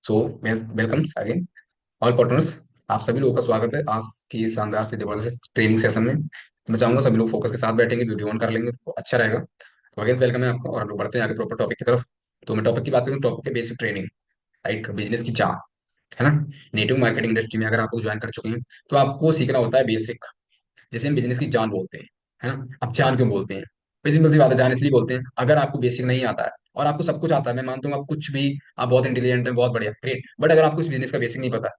So welcome again all partners. आप सभी लोगों का स्वागत है आज की इस शानदार से जबरदस्त ट्रेनिंग सेशन में। मैं चाहूंगा सभी लोग फोकस के साथ बैठेंगे, वीडियो ऑन कर लेंगे तो अच्छा रहेगा। तो अगेन वेलकम है आपका और हम लोग बढ़ते हैं आगे प्रॉपर टॉपिक की तरफ। तो मैं टॉपिक की बात करूँ, टॉपिक है बेसिक ट्रेनिंग, राइट। बिजनेस की चाह, है ना। नेटवर्क मार्केटिंग इंडस्ट्री में अगर आप लोग ज्वाइन कर चुके हैं तो आपको सीखना होता है बेसिक, जिसे हम बिजनेस की जान बोलते हैं, है ना। अब जान क्यों बोलते हैं? भाई सिंपल सी बात है, जान इसलिए बोलते हैं अगर आपको बेसिक नहीं आता है और आपको सब कुछ आता है, मैं मानता हूँ आप कुछ भी, आप बहुत इंटेलिजेंट हैं, बहुत बढ़िया, ग्रेट, बट अगर आपको इस बिजनेस का बेसिक नहीं पता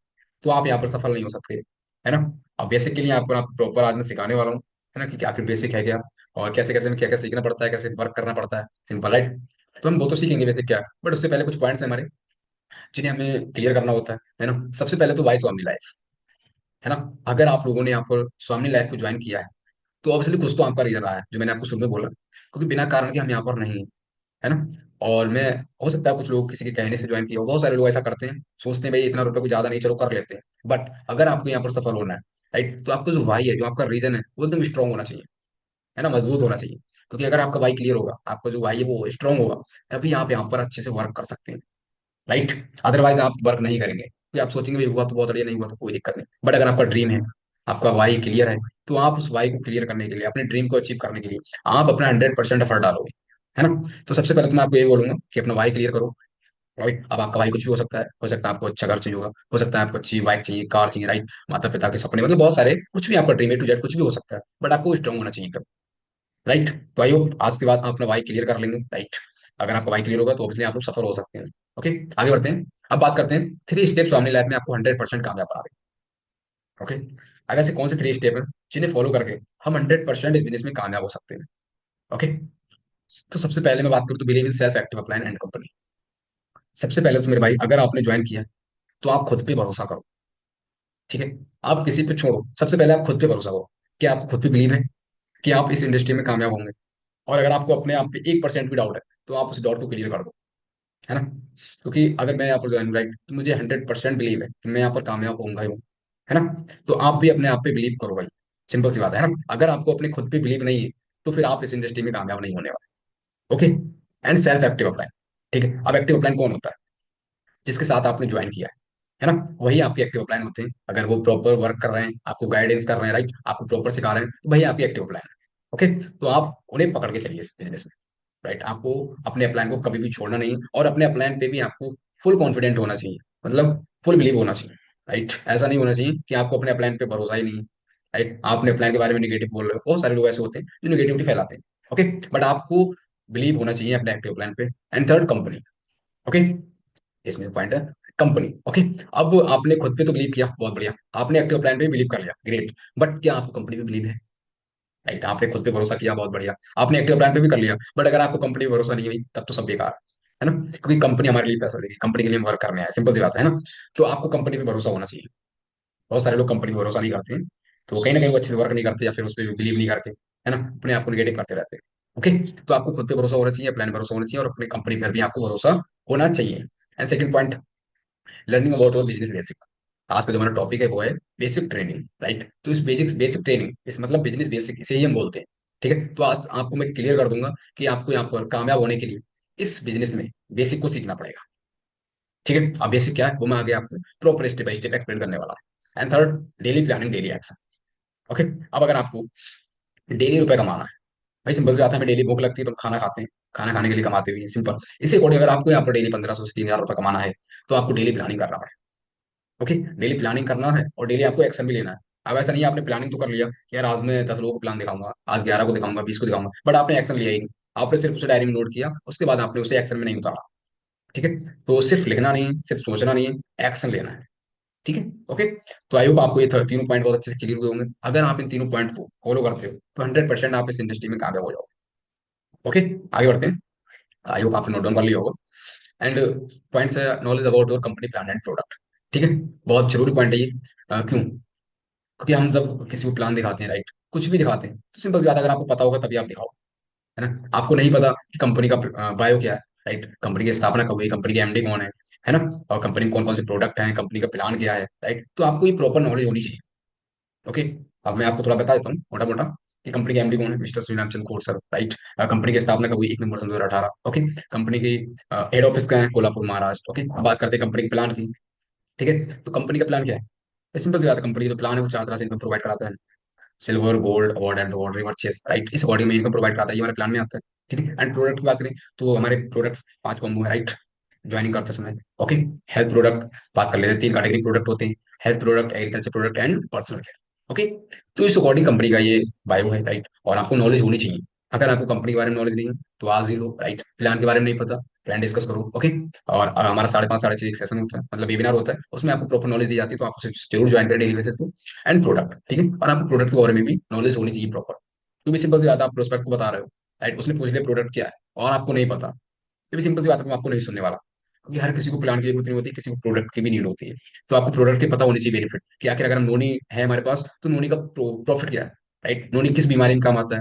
तो आप यहाँ पर सफल नहीं हो सकते, है ना। अब बेसिक के लिए आपको प्रॉपर आज मैं सिखाने वाला हूँ, है ना, कि आखिर बेसिक है क्या और कैसे कैसे में क्या क्या सीखना पड़ता है, कैसे वर्क करना पड़ता है, सिंपल, राइट। तो हम वो तो सीखेंगे बेसिक क्या, बट उससे पहले कुछ पॉइंट्स हैं हमारे जिन्हें हमें क्लियर करना होता है ना। सबसे पहले तो वाई स्वामी लाइफ, है ना। अगर आप लोगों ने यहाँ पर स्वामी लाइफ को ज्वाइन किया है तो ऑब्वियसली कुछ तो आपका रीजन रहा है, जो मैंने आपको शुरू में बोला, क्योंकि बिना कारण के हम यहाँ पर नहीं हैं, है ना। और मैं, हो सकता है कुछ लोग किसी के कहने से ज्वाइन किया हो, बहुत सारे लोग ऐसा करते हैं, सोचते हैं भाई इतना रुपए को ज्यादा नहीं, चलो कर लेते हैं। बट अगर आपको यहाँ पर सफल होना है, राइट, तो आपका जो वाई है, जो आपका रीजन है, वो एकदम स्ट्रांग होना चाहिए, है ना, मजबूत होना चाहिए। क्योंकि अगर आपका वाई क्लियर होगा, आपका जो वाई है वो स्ट्रांग होगा, तभी आप यहाँ पर अच्छे से वर्क कर सकते हैं, राइट। अदरवाइज आप वर्क नहीं करेंगे, कि आप सोचेंगे भाई हुआ तो बहुत बढ़िया, नहीं हुआ तो कोई दिक्कत नहीं। बट अगर आपका ड्रीम है, आपका वाई क्लियर है, तो आप उस वाई को क्लियर करने के लिए, अपने ड्रीम को अचीव करने के लिए आप अपना 100% एफर्ट डालोगे, है ना। तो सबसे पहले तो मैं आपको ये बोलूंगा कि अपना वाई क्लियर करो, राइट। अब आपका वाई कुछ भी हो सकता है आपको अच्छा घर चाहिए होगा, हो सकता है आपको अच्छी बाइक चाहिए, कार चाहिए, राइट। माता पिता के सपने, मतलब बहुत सारे, कुछ भी आपका ड्रीम है टू जेड, कुछ भी हो सकता है, बट आपको स्ट्रांग होना चाहिए तब, राइट। तो आई होप आज के बाद आप अपना वाई क्लियर कर लेंगे, राइट। अगर आपका वाई क्लियर होगा तो ऑब्वियसली आप लोग सफल हो सकते हैं। ओके, आगे बढ़ते हैं। अब बात करते हैं 3 स्टेप्स अपनी लाइफ में आपको 100% कामयाब बना दें। ओके, अब ऐसे कौन से 3 स्टेप हैं जिन्हें फॉलो करके हम 100% इस बिजनेस में कामयाब हो सकते हैं? ओके, तो सबसे पहले मैं बात करूँ तो believe in self, active upline and company. सबसे पहले तो मेरे भाई, अगर आपने ज्वाइन किया है तो आप खुद पे भरोसा करो, ठीक है। आप किसी पे छोड़ो, सबसे पहले आप खुद पे भरोसा करो कि आपको खुद पे बिलीव है कि आप इस इंडस्ट्री में कामयाब होंगे। और अगर आपको अपने आप पे 1% भी डाउट है तो आप उस डाउट को क्लियर कर दो, है ना। क्योंकि अगर मैं यहाँ पर ज्वाइन, राइट, तो मुझे 100% बिलीव है कि मैं यहाँ पर कामयाब होऊंगा ही हूँ, है ना। तो आप भी अपने आप पे बिलीव करो भाई, सिंपल सी बात है ना। अगर आपको अपने खुद पे बिलीव नहीं है तो फिर आप इस इंडस्ट्री में कामयाब नहीं होने वाले। ओके, एंड सेल्फ एक्टिव अप्लाइन, ठीक है। अब एक्टिव अप्लाइन कौन होता है? जिसके साथ आपने ज्वाइन किया है ना, वही आपके एक्टिव अप्लाइन होते हैं। अगर वो प्रॉपर वर्क कर रहे हैं, आपको गाइडेंस कर रहे हैं, राइट, आपको प्रॉपर सिखा रहे हैं, तो वही आपके एक्टिव अप्लाइन है। ओके, तो आप उन्हें पकड़ के चलिए इस बिजनेस में, राइट। आपको अपने अपलाइन को कभी भी छोड़ना नहीं है और अपने अपलाइन पे भी आपको फुल कॉन्फिडेंट होना चाहिए, मतलब फुल बिलीव होना चाहिए, राइट। ऐसा नहीं होना चाहिए कि आपको अपने अपलाइन पे भरोसा ही नहीं है, राइट। आप अपने अपलाइन के बारे में निगेटिव बोल रहे हो, बहुत सारे लोग ऐसे होते हैं जो निगेटिविटी फैलाते हैं। ओके, बट आपको बिलीव होना चाहिए अपने एक्टिव प्लान पे। And third, company. ओके, इसमें पॉइंट है कंपनी। ओके, अब आपने खुद पे तो बिलीव किया, बहुत बढ़िया, आपने एक्टिव प्लान पे बिलीव कर लिया, ग्रेट, बट क्या आपको कंपनी पे बिलीव है? राइट, आपने खुद पे भरोसा किया, बहुत बढ़िया, आपने एक्टिव प्लान पे भी कर लिया, बट अगर आपको कंपनी पे भरोसा नहीं हुई तब तो सब बेकार, है ना। क्योंकि कंपनी हमारे लिए पैसा देगी, कंपनी के लिए हम वर्क करने आए, सिंपल सी बात है ना। तो आपको कंपनी पे भरोसा होना चाहिए। बहुत सारे लोग कंपनी पे भरोसा नहीं करते हैं, तो कहीं ना कहीं वो अच्छे से वर्क नहीं करते या फिर उस पर बिलीव नहीं करते, है ना, अपने आप को निगेटिव करते रहते हैं। ओके, तो आपको खुद पे भरोसा होना चाहिए, प्लान भरोसा होना चाहिए और अपनी कंपनी पर भी आपको भरोसा होना चाहिए। And second point, learning about और बिजनेस बेसिक। आज का जो हमारा टॉपिक है वो है बेसिक ट्रेनिंग, राइट। तो इस बेसिक ट्रेनिंग, इस मतलब बिजनेस बेसिक, इसे ही हम बोलते हैं, ठीक है। तो आज आपको मैं क्लियर कर दूंगा कि आपको यहाँ पर कामयाब होने के लिए इस बिजनेस में बेसिक को सीखना पड़ेगा, ठीक है। अब बेसिक क्या है वो मैं आगे आपको proper step by step explain करने वाला हूँ। And third, daily planning, daily action. Okay, अब अगर आपको डेली रुपए कमाना है, भाई सिंपल सी बात है, हमें डेली भूख लगती है तो हम खाना खाते हैं, खाना खाने के लिए कमाते भी हैं, सिंपल। इसी अकॉर्डिंग अगर आपको यहाँ पर डेली 1500 से 3000 रुपये कमाना है तो आपको डेली प्लानिंग करना पड़ेगा। ओके, डेली प्लानिंग करना है और डेली आपको एक्शन भी लेना है। अब ऐसा नहीं है आपने प्लानिंग तो कर लिया कि यार आज मैं 10 लोगों को प्लान दिखाऊंगा, आज 11 को दिखाऊंगा, 20 को दिखाऊंगा, बट आपने एक्शन लिया ही नहीं। आपने सिर्फ उसे डायरी में नोट किया, उसके बाद आपने उसे एक्शन में नहीं उतारा, ठीक है। तो सिर्फ लिखना नहीं है, सिर्फ सोचना नहीं है, एक्शन लेना है, ठीक है। ओके, तो आई होप आपको ये तीनों पॉइंट बहुत अच्छे से क्लियर हुए होंगे। अगर आप इन तीनों पॉइंट को फॉलो करते हो तो 100% आप इस इंडस्ट्री में कामयाब हो जाओगे। ओके, आगे बढ़ते हैं। आई होप आपने नोट डाउन कर लिया होगा। एंड पॉइंट्स है, knowledge about your company plan and product, ठीक है। बहुत जरूरी पॉइंट है ये। क्यों? क्योंकि हम जब किसी को प्लान दिखाते हैं, राइट, कुछ भी दिखाते हैं, तो सिंपल सी बात है, अगर आपको पता होगा तभी आप दिखाओ, है ना। आपको नहीं पता कि कंपनी का बायो क्या है, राइट, कंपनी की स्थापना कब हुई, कंपनी के एमडी कौन है ना, और कंपनी में कौन कौन से प्रोडक्ट हैं, कंपनी का प्लान क्या है, राइट, तो आपको ये प्रॉपर नॉलेज होनी चाहिए। ओके, अब मैं आपको थोड़ा बता देता हूँ मोटा मोटा। कि कंपनी के एमडी कौन है, मिस्टर श्रीरामचंद्र खोडसर, राइट। कंपनी की स्थापना कब हुई, 1 नवंबर 2018, ओके। कंपनी की हेड ऑफिस कहाँ है, कोल्हापुर महाराष्ट्र, ओके। अब बात करते हैं कंपनी के प्लान की। ठीक है, तो कंपनी का प्लान क्या है, सिंपल सी बात है, कंपनी का जो प्लान है वो 4 तरह से इनकम प्रोवाइड कराता है। Silver, gold, award and award, reverse, right. इस अकॉर्डिंग में इनकम प्रोवाइड कराता है, ये हमारे प्लान में आता है। ठीक है, एंड प्रोडक्ट की बात करें तो हमारे प्रोडक्ट 5 कॉम्बो है, राइट। ज्वाइनिंग करते समय, ओके। हेल्थ प्रोडक्ट बात कर लेते हैं, 3 कैटेगरी प्रोडक्ट होते हैं, health product, agriculture product and personal care, okay. तो इस अकॉर्डिंग कंपनी का ये बायो है, राइट। और आपको नॉलेज होनी चाहिए। अगर आपको कंपनी के बारे में नॉलेज नहीं है तो आज ही लो, राइट। प्लान के बारे में नहीं पता, प्लान डिस्कस करो, ओके। और हमारा 5:30 5:30 एक सेशन होता है, मतलब वेबिनार होता है, उसमें आपको प्रॉपर नॉलेज दी जाती है, तो आप उसे जरूर ज्वाइन करें डेली बेसिस पे। एंड प्रोडक्ट, ठीक है, और आपको प्रोडक्ट के बारे में भी नॉलेज होनी चाहिए प्रॉपर। तो भी सिंपल सी बात है, आप प्रोस्पेक्ट को बता रहे हो, राइट, उसने पूछ लिया प्रोडक्ट क्या है और आपको नहीं पता, तो भी सिंपल सी बात है, वो आपको नहीं सुनने वाला। क्योंकि हर किसी को प्लान की जरूरत नहीं होती, किसी को प्रोडक्ट की भी नीड होती है। तो आपको प्रोडक्ट के पता होनी चाहिए बेनिफिट कि आखिर अगर हम नोनी है हमारे पास तो नोनी का प्रॉफिट क्या है, राइट। नोनी किस बीमारी में काम आता है,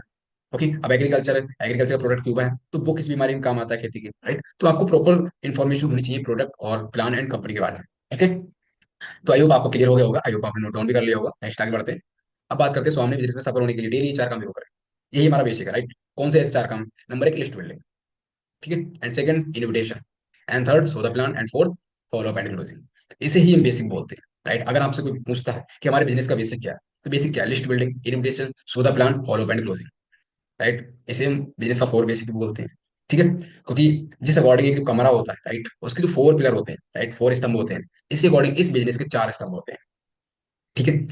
ओके। अब एग्रीकल्चर है, एग्रीकल्चर का प्रोडक्ट क्यूबा है, तो वो किस बीमारी में काम आता है खेती की, राइट। तो आपको प्रॉपर इन्फॉर्मेशन होनी चाहिए प्रोडक्ट और प्लान एंड कंपनी के बारे में, ओके। तो आई होप आपको क्लियर हो गया होगा, आई होप आपने नोट डाउन भी कर लिया होगा। नेक्स्ट आगे बढ़ते हैं। अब बात करते हैं स्वामी बिजनेस में सफल होने के लिए डेली 4 काम जरूर करें। यही हमारा बेसिक है, राइट। कौन से ऐसे 4 काम, नंबर 1 लिस्ट बिल्डिंग, ठीक है, and second invitation, and third so the plan, and fourth follow up and closing. इसे ही हम बेसिक बोलते हैं, राइट। अगर आपसे कोई पूछता है कि हमारे बिजनेस का बेसिक क्या है, तो बेसिक क्या है, list building, invitation, so the plan, follow up and closing, right. इसे हम बिजनेस का 4 बेसिक बोलते हैं, ठीक है। क्योंकि जिस अकॉर्डिंग एक जो कमरा होता है, राइट, उसके जो 4 पिलर होते हैं, राइट, 4 स्तंभ होते हैं, इसी अकॉर्डिंग इस बिजनेस के 4 स्तंभ होते हैं, ठीक है।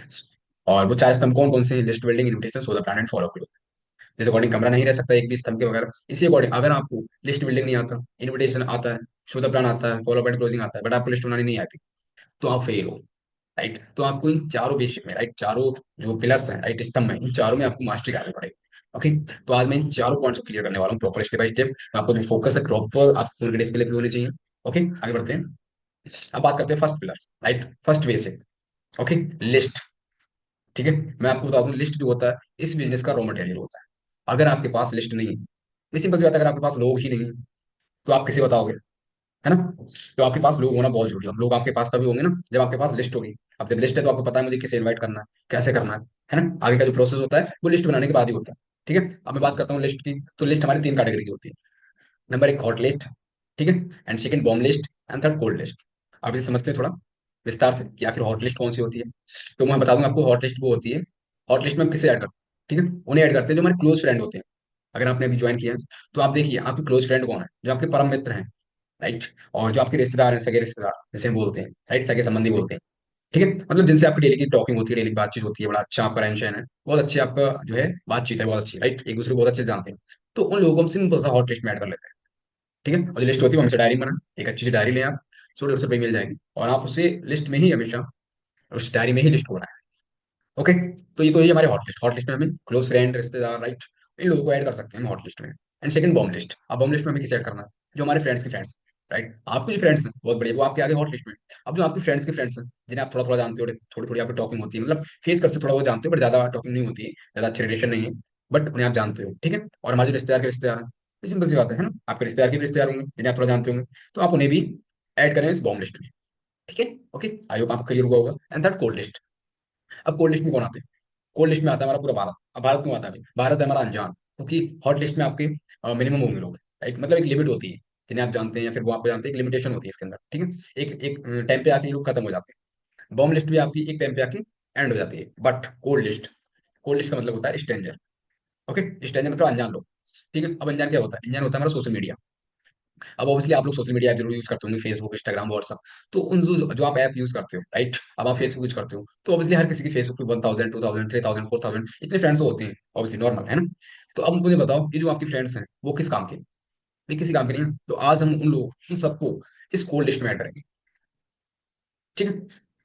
और वो 4 स्तंभ कौन कौन से हैं, list building, invitation, so the plan and follow up. जिस अकॉर्डिंग कमरा नहीं रह सकता एक भी स्तंभ के बगैर, इसी अकॉर्डिंग अगर आपको लिस्ट बिल्डिंग नहीं आता, इन्विटेशन आता है, शो द प्लान आता है, फॉलो अप एंड क्लोजिंग आता है, बट आपको लिस्ट बनानी नहीं आती, तो आप फेल हो, राइट। तो आपको इन चारों बेसिक में, राइट, चारों जो पिलर्स हैं, राइट, स्तंभ में, इन चारों में आपको मास्टरी करनी पड़ेगी, ओके। तो आज मैं इन चारों पॉइंट्स को क्लियर करने वाला हूँ प्रॉपर स्टेप बाय स्टेप। आपको जो फोकस है प्रॉपर आप फोन के डिस्प्ले पे होनी चाहिए, ओके। आगे बढ़ते हैं। अब बात करते हैं first pillar, right, first basic, okay, list, ठीक है। मैं आपको बता दूं, लिस्ट जो होता है इस बिजनेस का रॉ मटेरियल होता है। अगर आपके पास लिस्ट नहीं है, ये सिंपल सी बात है, अगर आपके पास लोग ही नहीं है तो आप किसे बताओगे, है ना। तो आपके पास लोग होना बहुत जरूरी है। लोग आपके पास तभी होंगे ना जब आपके पास लिस्ट होगी। अब जब लिस्ट है तो आपको पता है मुझे किसे इनवाइट करना है, कैसे करना है ना। आगे का जो प्रोसेस होता है वो लिस्ट बनाने के बाद ही होता है, ठीक है। अब मैं बात करता हूँ लिस्ट की, तो लिस्ट हमारी 3 कैटेगरी की होती है। नंबर 1 हॉट लिस्ट, ठीक है, and second bomb list, and third cold list. अब इसे समझते हैं थोड़ा विस्तार से कि आखिर हॉट लिस्ट कौन सी होती है। तो मैं बता दूंगा आपको, हॉट लिस्ट वो होती है, हॉट लिस्ट में हम किसे ऐड करते हैं, ठीक है, उन्हें ऐड करते हैं जो हमारे क्लोज फ्रेंड होते हैं। अगर आपने अभी ज्वाइन किया है तो आप देखिए आपके क्लोज फ्रेंड कौन है, जो आपके परम मित्र हैं, राइट। और जो आपके रिश्तेदार हैं, सगे रिश्तेदार जिसे हम बोलते हैं, राइट, सगे संबंधी बोलते हैं, ठीक है। मतलब जिनसे आपकी डेली की टॉकिंग होती है, डेली की बातचीत होती है, बड़ा अच्छा आपका रहन है, बहुत अच्छी आपका जो है बातचीत है, बहुत अच्छी, राइट, एक दूसरे को बहुत अच्छे से जानते हैं। तो उन लोगों को हम सिंपल सा हॉट लिस्ट में ऐड कर लेते हैं, ठीक है। और जो लिस्ट होती है वो हमसे डायरी बनाना, एक अच्छी सी डायरी लें आप, 100 150 रुपये मिल जाएगी, और आप उससे लिस्ट में ही हमेशा उस डायरी में ही लिस्ट को बनाए, ओके। तो ये हमारे हॉट लिस्ट में हमें क्लोज फ्रेंड, रिश्तेदार, राइट, इन लोगों को ऐड कर सकते हैं हम हॉट लिस्ट में। And second bomb list. अब बॉम्ब लिस्ट में हमें किसे ऐड करना है, जो हमारे फ्रेंड्स के फ्रेंड्स, राइट। आपके जो फ्रेंड्स हैं बहुत बढ़िया, वो आपके आगे हॉट लिस्ट में। अब जो आपके फ्रेंड्स के फ्रेंड्स हैं जिन्हें आप थोड़ा थोड़ा जानते हो, थोड़ी थोड़ी आपकी टॉकिंग होती है, मतलब फेस कर से थोड़ा बहुत जानते हो, बट ज्यादा टॉकिंग नहीं होती है, ज्यादा अच्छी रिलेशन नहीं है, बट उन्हें आप जानते हो, ठीक है। और हमारे जो रिश्तेदार के रिश्तेदार हैं, ये सिंपल सी बात है ना, आपके रिश्तेदार के भी रिश्तेदार होंगे जिन्हें आप थोड़ा जानते होंगे, तो आप उन्हें भी ऐड करें इस बॉम्ब लिस्ट में, ठीक है, ओके। आई होप आपको क्लियर हुआ होगा। And third cold list. अब कोल्ड लिस्ट में कौन आते हैं, कोल्ड लिस्ट में आता है हमारा पूरा भारत। अब भारत क्यों आता है, भारत है हमारा अनजान, क्योंकि हॉट लिस्ट में आपके मिनिमम होंगे लोग, राइट, मतलब एक लिमिट होती है जिन्हें आप जानते हैं या फिर वो आपको जानते हैं, एक लिमिटेशन होती है इसके अंदर, ठीक है। एक एक टाइम पे आके ये लोग खत्म हो जाते हैं। बॉम्ब लिस्ट भी आपकी एक टाइम पे आके एंड हो जाती है, बट कोल्ड लिस्ट का मतलब होता है स्ट्रेंजर, ओके। स्ट्रेंजर मतलब अनजान लोग, ठीक है। अब अनजान क्या होता है, अनजान होता है हमारा सोशल मीडिया। अब ऑब्वियसली आप लोग सोशल मीडिया जरूर यूज करते होंगे, फेसबुक, इंस्टाग्राम, व्हाट्सअप। तो उन जो आप ऐप यूज करते हो, राइट, अब आप फेसबुक यूज करते हो, तो ऑब्वियसली हर किसी की फेसबुक पे 1000 2000 3000 4000 इतने फ्रेंड्स होते हैं, ऑब्वियसली नॉर्मल है ना। तो अब मुझे बताओ, ये जो आपके फ्रेंड्स हैं वो किस काम के, ये किसी काम के नहीं है। तो आज हम उन लोग उन सबको इस कोल्ड लिस्ट में ऐड करेंगे, ठीक है।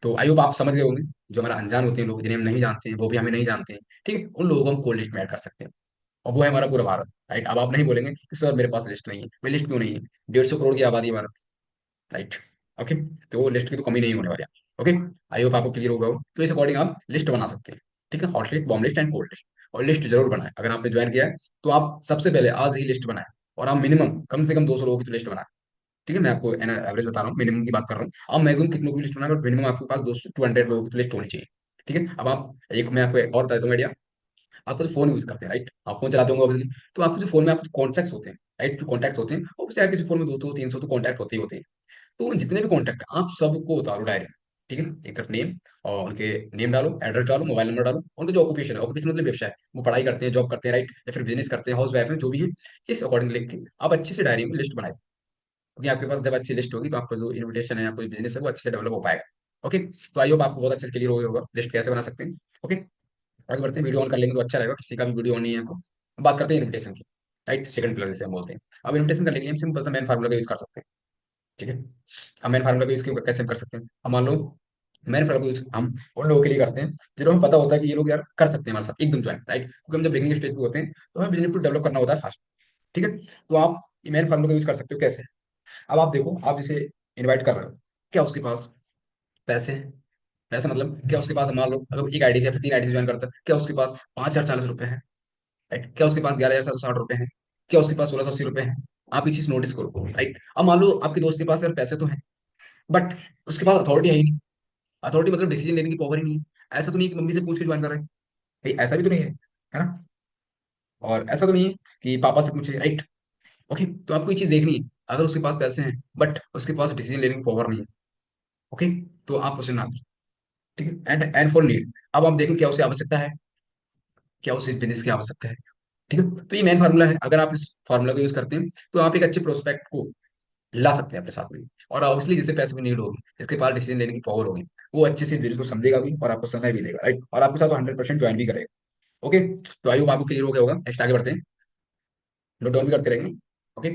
तो आई होप आप समझ गए होंगे, जो हमारा अनजान होते हैं लोग, जिन्हें हम नहीं जानते हैं, वो भी हमें नहीं जानते हैं, ठीक है, उन लोगों को हम कोल्ड लिस्ट में ऐड कर सकते हैं। और वो है हमारा पूरा भारत, राइट। अब आप नहीं बोलेंगे कि सर मेरे पास लिस्ट नहीं है, भाई लिस्ट क्यों नहीं है, 150 करोड़ की आबादी है भारत, राइट, ओके। तो लिस्ट की तो कमी नहीं होने वाली है, ओके। आई होप आपको क्लियर होगा हो। तो इस अकॉर्डिंग आप लिस्ट बना सकते हैं, ठीक है, hot list, bomb list and cold list. और लिस्ट जरूर बनाएं, अगर आपने ज्वाइन किया है तो आप सबसे पहले आज ही लिस्ट बनाएं, और आप मिनिमम कम से कम 200 लोगों की तो लिस्ट बनाएं, ठीक है। मैं आपको एवरेज बता रहा हूँ, मिनिमम की बात कर रहा हूँ। आप मैक्सिमम कितनों की लिस्ट बनाए, बट मिनिमम आपके पास 200 200 लोगों की लिस्ट होनी चाहिए, ठीक है। अब आप एक मैं आपको और बता दूंगा आइडिया। आपका जो फोन यूज करते हैं, राइट, आप फोन चलाते होंगे ऑब्वियसली, तो आपके जो फोन में आपके कॉन्टैक्ट्स होते हैं, राइट, जो कॉन्टैक्ट होते हैं ऑब्वियसली हर किसी फोन में 200 300 तो कॉन्टैक्ट होते ही होते हैं। तो उन जितने भी कॉन्टैक्ट हैं आप सबको उतारो डायरी में। ठीक है, एक तरफ नेम, और उनके नेम डालो, एड्रेस डालो, मोबाइल नंबर डालो, उनका जो ऑक्यूपेशन है, ऑक्यूपेशन मतलब व्यवसाय, वो पढ़ाई करते हैं, जॉब करते हैं, राइट, या फिर बिजनेस करते हैं, हाउस वाइफ है, जो भी है, इस अकॉर्डिंग लिख के आप अच्छे से डायरी में लिस्ट बनाए। क्योंकि आपके पास जब अच्छी लिस्ट होगी तो आपका जो इन्विटेशन है या कोई बिजनेस है वो अच्छे से डेवलप हो पाएगा। ओके, तो आई होप आपको बहुत अच्छे से क्लियर हो गया होगा लिस्ट कैसे बना सकते हैं। ओके, आगे बढ़ते हैं, वीडियो ऑन कर लेंगे तो अच्छा रहेगा, किसी का भी वीडियो ऑन नहीं है तो। अब बात करते हैं इन्विटेशन की, राइट, सेकंड पिलर जिसे हम बोलते हैं। अब इन्विटेशन करने के लिए हम सिंपल सा मैन फार्मूला का यूज कर सकते हैं। ठीक है, हम मैन फार्मूला का यूज कैसे हम कर सकते हैं, हम मान लो मैन फार्मूला का यूज हम उन लोगों के लिए करते हैं जिन्हें हमें पता होता है कि ये लोग यार कर सकते हैं हमारे साथ एकदम ज्वाइन, राइट, क्योंकि हम जब बिगिनिंग स्टेज पे होते हैं तो हमें बिजनेस को डेवलप करना होता है फास्ट। ठीक है, तो आप मैन फार्मूला का यूज कर सकते हो कैसे। अब आप देखो, आप जिसे इनवाइट कर रहे हो, क्या उसके पास पैसे हैं? पैसे मतलब क्या उसके पास, मान लो अगर एक आईडी से या फिर 3 आईडी से ज्वाइन करता है, क्या उसके पास 5,040 रुपए है, राइट, क्या उसके पास 11,760 रुपए है, क्या उसके पास 1,680 रुपए है। आप ये चीज नोटिस करो, राइट। अब मान लो आपके दोस्त के पास यार पैसे तो हैं, बट उसके पास अथॉरिटी है ही नहीं। अथॉरिटी मतलब डिसीजन लेने की पावर ही नहीं है। ऐसा तो नहीं है कि मम्मी से पूछ के ज्वाइन कर रहे हैं, भाई ऐसा भी तो नहीं है ना। और ऐसा तो नहीं है कि पापा से पूछे, राइट। ओके, तो आपको ये चीज देखनी है, अगर उसके पास पैसे हैं बट उसके पास डिसीजन लेने की पावर नहीं है, ओके, तो आप उसे ना, ठीक है। एंड फॉर नीड, अब आप देखें क्या उसे आवश्यकता है, क्या उसे बिजनेस की आवश्यकता है। ठीक है, तो ये मेन फार्मूला है, अगर आप इस फार्मूला को यूज करते हैं तो आप एक अच्छे प्रोस्पेक्ट को ला सकते हैं अपने साथ में। और ऑब्वियसली जिसे पैसे की नीड होगी, जिसके पास डिसीजन लेने की पावर होगी, वो अच्छे से बिजनेस को समझेगा भी और आपको समय भी देगा, राइट, और आपके साथ 100% ज्वाइन भी करेगा। ओके, तो आई होप आपको क्लियर हो गया होगा, नेक्स्ट आगे बढ़ते हैं, नोट डाउन भी करते रहेंगे। ओके,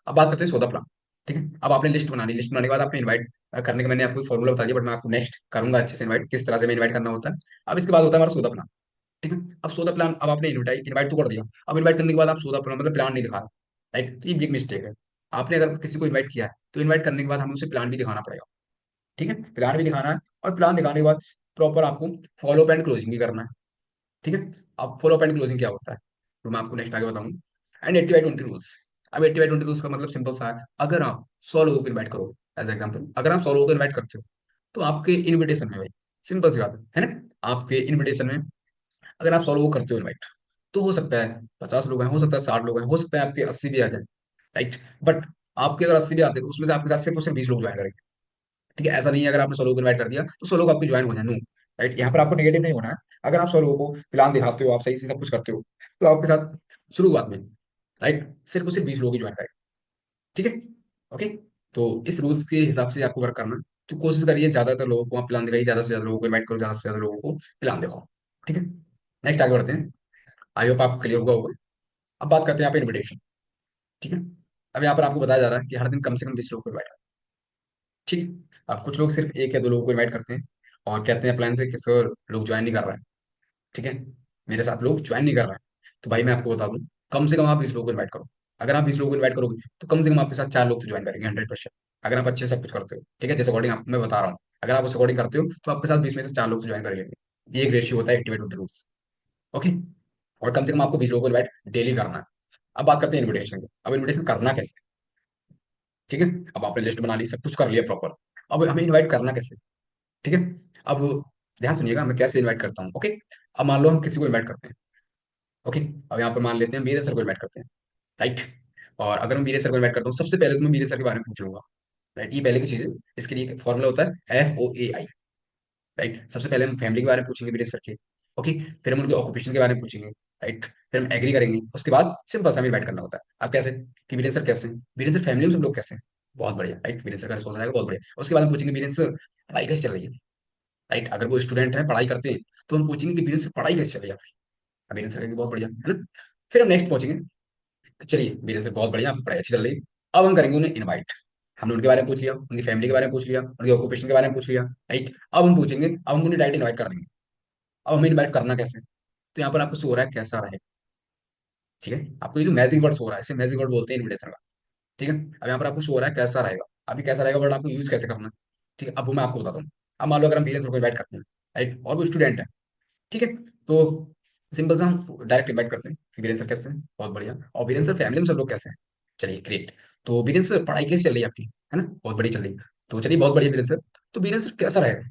अब बात करते हैं सौदा प्लान। ठीक है, अब आपने लिस्ट बनानी, लिस्ट बनाने के बाद आपने इनवाइट करने का मैंने आपको फॉर्मूला बता दिया, बट मैं आपको नेक्स्ट करूंगा अच्छे से इनवाइट, किस तरह से मैं इनवाइट करना होता है। अब इसके बाद होता है हमारा सौदा प्लान। ठीक है, अब सौदा प्लान, अब आपने इनवाइट इनवाइट तो कर दिया, अब इनवाइट करने के बाद आप सौदा प्लान मतलब प्लान नहीं दिखा रहे, राइट, तो ये बिग मिस्टेक है। आपने अगर किसी को इनवाइट किया है तो इनवाइट करने के बाद हमें उसे प्लान भी दिखाना पड़ेगा। ठीक है, प्लान भी दिखाना है, और प्लान दिखाने के बाद प्रॉपर आपको फॉलो अप एंड क्लोजिंग भी करना है। ठीक है, अब फॉलो अप एंड क्लोजिंग क्या होता है तो मैं आपको नेक्स्ट आगे बताऊंगा। And 80/20 rules. अब 80/20 रूल्स का मतलब सिंपल सा है, अगर आप 100 लोगों को इन्वाइट करो, एज एग्जाम्पल अगर आप 100 लोगों को इन्वाइट करते हो, तो आपके इनविटेशन में भाई, सिंपल सी बात है ना, आपके इनविटेशन में अगर आप 100 लोगों को करते हो इन्वाइट, तो हो सकता है 50 लोग हैं, हो सकता है 60 लोग हैं, हो सकता है आपके 80 भी आ जाए, राइट, बट आपके अगर 80 भी आते हैं तो उसमें से आपके साथ सिर्फ 20 लोग ज्वाइन करेंगे। ठीक है, ऐसा नहीं है अगर आपने 100 लोगों को इन्वाइट कर दिया तो 100 लोग आपके ज्वाइन हो जाए, नो, राइट, यहाँ पर आपको नेगेटिव नहीं होना है। अगर आप 100 लोगों को प्लान दिखाते हो, आप सही से सब कुछ करते हो, तो आपके साथ शुरुआत में, राइट, सिर्फ और सिर्फ 20 लोग ही ज्वाइन करेंगे। ठीक है, ओके, तो इस रूल्स के हिसाब से आपको वर्क करना है। तो कोशिश करिए ज्यादातर लोगों को आप प्लान दिखाइए, ज्यादा से ज्यादा लोगों को इन्वाइट करो, ज्यादा से ज्यादा लोगों को प्लान दिखाओ। ठीक है, नेक्स्ट आगे बढ़ते हैं, आई होप आप क्लियर हुआ होगा। अब बात करते हैं यहाँ पे इन्विटेशन। ठीक है, अब यहाँ पर आपको बताया जा रहा है कि हर दिन कम से कम 20 लोगों को इन्वाइट करें। ठीक है, अब कुछ लोग सिर्फ 1 या 2 लोगों को इन्वाइट करते हैं और कहते हैं प्लान से कि सर लोग ज्वाइन नहीं कर रहे हैं। ठीक है, मेरे साथ लोग ज्वाइन नहीं कर रहे हैं, तो भाई मैं आपको बता दूं, कम से कम आप 20 लोगों को इन्वाइट करो। अगर आप 20 लोगों को इन्वाइट करोगे तो कम से कम आपके साथ 4 लोग तो ज्वाइन करेंगे 100%। अगर आप अच्छे से सब कुछ करते हो, ठीक है, जिस अकॉर्डिंग आप मैं बता रहा हूँ, अगर आप उस अकॉर्डिंग करते हो तो आपके साथ 20 में से 4 लोग तो ज्वाइन कर लेंगे। ये एक रेशियो होता है एक्टिवेट रूल्स। ओके, और कम से कम आपको 20 लोगों को इन्वाइट डेली करना है। अब बात करते हैं इन्विटेशन की, अब इन्विटेशन करना कैसे। ठीक है, अब आपने लिस्ट बना ली, सब कुछ कर लिया प्रॉपर, अब हमें इन्वाइट करना कैसे। ठीक है, अब ध्यान सुनिएगा मैं कैसे इन्वाइट करता हूँ। ओके, अब मान लो हम किसी को इन्वाइट करते हैं। ओके, अब यहाँ पर मान लेते हैं वीरे सर को इन्वाइट करते हैं, राइट, और अगर मैं वीरे सर को इन्वाइट करता हूँ, सबसे पहले तो मैं वीरे सर के बारे में पूछ लूंगा, राइट, ये पहले की चीज है। इसके लिए फॉर्मूला होता है FOAI, राइट। सबसे पहले हम फैमिली के बारे में पूछेंगे वीरे सर के। ओके, फिर हम उनके ऑक्यूपेशन के बारे में पूछेंगे, राइट, फिर हम एग्री करेंगे, उसके बाद सिंपल सा हमें इन्वाइट करना होता है। अब कैसे, कि वीरेंद्र सर कैसे हैं, वीरेंद्र सर फैमिली में सब लोग कैसे हैं, बहुत बढ़िया, राइट, वीरेंद्र सर का रिस्पॉन्स आएगा बहुत बढ़िया। उसके बाद हम पूछेंगे वीरेंद्र सर पढ़ाई कैसे चल रही है, राइट, अगर वो स्टूडेंट है पढ़ाई करते हैं तो हम पूछेंगे कि वीरेंद्र सर पढ़ाई कैसे चल रही है आपकी। अब वीरेंद्र सर कहेंगे बहुत बढ़िया, है ना। फिर हम नेक्स्ट पहुंचेंगे, चलिए वीरेंद्र सर बहुत बढ़िया, आपकी पढ़ाई अच्छी चल रही है। अब हम करेंगे उन्हें इनवाइट। हमने उनके बारे में पूछ लिया, उनकी फैमिली के बारे में पूछ लिया, उनके ऑक्यूपेशन के बारे में पूछ लिया, राइट। अब हम पूछेंगे, अब हम उन्हें डायरेक्ट इनवाइट कर देंगे। अब हमें इनवाइट करना कैसे, तो यहाँ पर आपको शो हो रहा है कैसा रहे। ठीक है, आपको ये जो मैजिक वर्ड हो रहा है इसे मैजिक वर्ड बोलते हैं इनविटेशन का। ठीक है, अब यहाँ पर आपको शो हो रहा है कैसा रहेगा, अभी कैसा रहेगा वर्ड आपको यूज कैसे करना है। ठीक है, अब वो मैं आपको बताता हूँ। अब मान लो अगर हम वीरेंद्र को इन्वाइट करते हैं, राइट, और वो स्टूडेंट है, ठीक है, तो सिंपल सा हम डायरेक्ट इन्वाइट करते हैं कि वीरेंद्र सर कैसे हैं, बहुत बढ़िया, और वीरेंद्र सर फैमिली में सब लोग कैसे हैं, चलिए ग्रेट। तो वीरेंद्र सर पढ़ाई कैसी चल रही है आपकी, है ना, बहुत बढ़िया चल रही है, तो चलिए बहुत बढ़िया वीरेंद्र सर। तो वीरेंद्र सर कैसा रहेगा,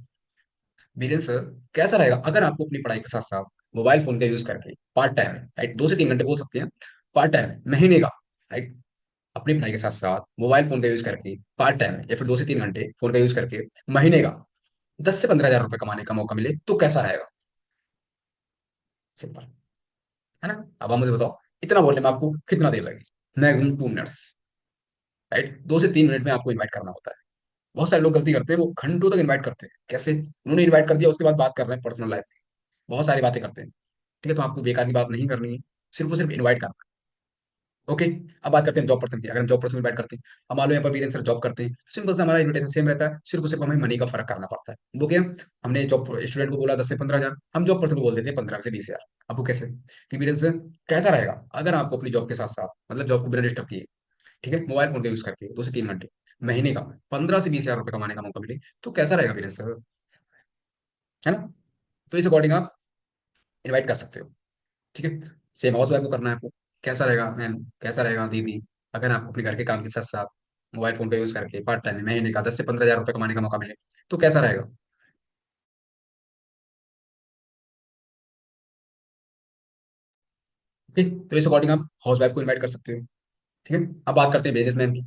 वीरेंद्र सर कैसा रहेगा अगर आपको अपनी पढ़ाई के साथ साथ मोबाइल फोन का यूज करके पार्ट टाइम, राइट, 2 से 3 घंटे बोल सकते हैं, पार्ट टाइम महीने का, राइट, अपनी पढ़ाई के साथ साथ मोबाइल फोन का यूज करके पार्ट टाइम या फिर 2 से 3 घंटे फोन का यूज करके महीने का 10 से 15 हजार रुपए कमाने का मौका मिले तो कैसा रहेगा? सिंपल है ना। अब आप मुझे बताओ, इतना बोलने में आपको कितना देर लगेगी? मैक्सिमम 2 मिनट्स, राइट, 2 से 3 मिनट में आपको इन्वाइट करना होता है। बहुत सारे लोग गलती करते हैं, वो घंटों तक इन्वाइट करते हैं। कैसे? उन्होंने इन्वाइट कर दिया, उसके बाद बात कर रहे हैं पर्सनल लाइफ में, बहुत सारी बातें करते हैं। ठीक है, तो आपको बेकार की बात नहीं करनी है, सिर्फ और सिर्फ इन्वाइट करना है। ओके। अब बात करते हैं जॉब पर्सन की। अगर हम जॉब पर्सन इन्वाइट करते हैं, अब मान लो यहाँ पर वीरेंद्र सर जॉब करते हैं, सिंपल से हमारा इन्विटेशन सेम रहता है, सिर्फ और सिर्फ हमें मनी का फर्क करना पड़ता है। वो क्या? हमने जॉब स्टूडेंट को बोला 10 से 15 हजार, हम जॉब पर्सन को बोल देते हैं 15 से 20 हजार। अब वो कैसे? कि वीरेंद्र सर, कैसा रहेगा अगर आपको अपनी जॉब के साथ साथ, मतलब जॉब को बिना डिस्टर्ब किए, ठीक है, मोबाइल फोन का यूज करके 2 से 3 घंटे महीने का 15 से 20 हजार रुपए कमाने का मौका मिले तो कैसा रहेगा वीरेंद्र सर? है ना। तो इस अकॉर्डिंग आप इन्वाइट कर सकते हो। ठीक है। सेम हाउस वाइफ को करना है आपको। कैसा रहेगा मैम, कैसा रहेगा दीदी, अगर आप अपने घर के काम के साथ साथ मोबाइल फोन का यूज करके पार्ट टाइम में महीने का 10 से 15 हजार रुपए कमाने का मौका मिले तो कैसा रहेगा? ठीक, तो इस अकॉर्डिंग आप हाउस वाइफ को इन्वाइट कर सकते हो। ठीक है। अब बात करते हैं बिजनेसमैन की।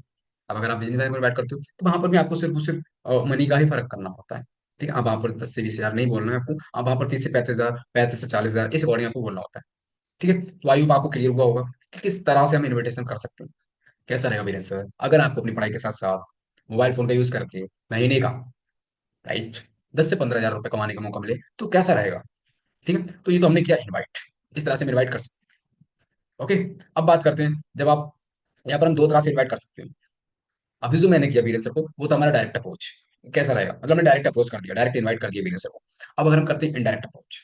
अब अगर आप बिजनेसमैन को इन्वाइट करते हो तो वहां पर भी आपको सिर्फ और सिर्फ मनी का ही फर्क करना होता है। ठीक है। अब वहां पर 10 से 20 हजार नहीं बोलना है आपको, अब वहां पर 30 से 35 हजार, 35 से 40 हजार, इस अकॉर्डिंग आपको बोलना होता है। ठीक है। तो आई होप आपको क्लियर हुआ होगा कि किस तरह से हम इन्विटेशन कर सकते हैं। कैसा रहेगा वीरेंद्र सर अगर आपको अपनी पढ़ाई के साथ साथ मोबाइल फोन का यूज करके महीने का, राइट, 10 से 15 हजार रुपए कमाने का मौका मिले तो कैसा रहेगा? ठीक है। तो ये तो हमने किया इनवाइट, इस तरह से हम इनवाइट कर सकते हैं। ओके। अब बात करते हैं, जब आप, यहाँ पर हम दो तरह से इनवाइट कर सकते हैं। अभी जो मैंने किया वीरेंद्र सर को, वो था हमारा डायरेक्ट अप्रोच। कैसा रहेगा? मतलब हमने डायरेक्ट अप्रोच कर दिया, डायरेक्ट इनवाइट कर दिया वीरेंद्र सर को। अब अगर हम करते हैं इनडायरेक्ट अप्रोच,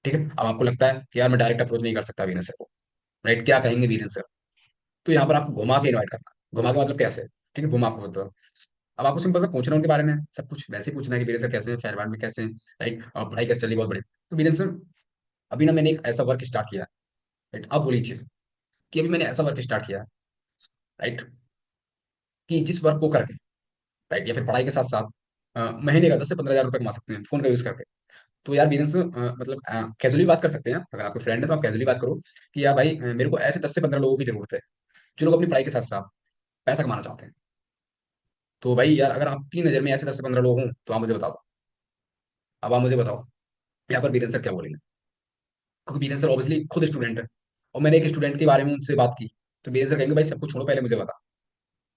ठीक है, अब आपको लगता है कि यार मैं डायरेक्ट अप्रोच नहीं कर सकता वीरेंद्र सर को, राइट, क्या कहेंगे वीरेंद्र सर, तो यहाँ पर आपको घुमा के इन्वाइट करना। घुमा के मतलब कैसे? ठीक है, घुमा के मतलब, अब आपको सिंपल सा पूछना उनके बारे में, सब कुछ वैसे ही पूछना है कि वीरेंद्र सर कैसे हैं, फैरवान में कैसे हैं, राइट, और पढ़ाई कैसे चल रही है, बहुत बढ़िया। तो वीरेंद्र सर, अभी ना मैंने एक ऐसा वर्क स्टार्ट किया है, राइट, अब बोली चीज कि अभी मैंने ऐसा वर्क स्टार्ट किया है, राइट, कि जिस वर्क को करके, राइट, या फिर पढ़ाई के साथ साथ महीने का 10 से 15 हजार रुपए कमा सकते हैं फोन का यूज करके। तो यार वीरेंद्र सर, मतलब कैजुअली बात कर सकते हैं, अगर आपके फ्रेंड है तो आप कैजुअली बात करो कि यार भाई, मेरे को ऐसे 10 से 15 लोगों की जरूरत है जो लोग अपनी पढ़ाई के साथ साथ पैसा कमाना चाहते हैं। तो भाई यार, अगर आपकी नजर में ऐसे 10 से 15 लोग हों तो आप मुझे बता दो। अब आप मुझे बताओ यहाँ पर वीरेंद्र सर क्या बोलेंगे, क्योंकि वीरेंद्र सर ऑब्वियसली खुद स्टूडेंट है, और मैंने एक स्टूडेंट के बारे में उनसे बात की। तो वीरेंद्र सर कहेंगे भाई सब कुछ छोड़ो, पहले मुझे बता,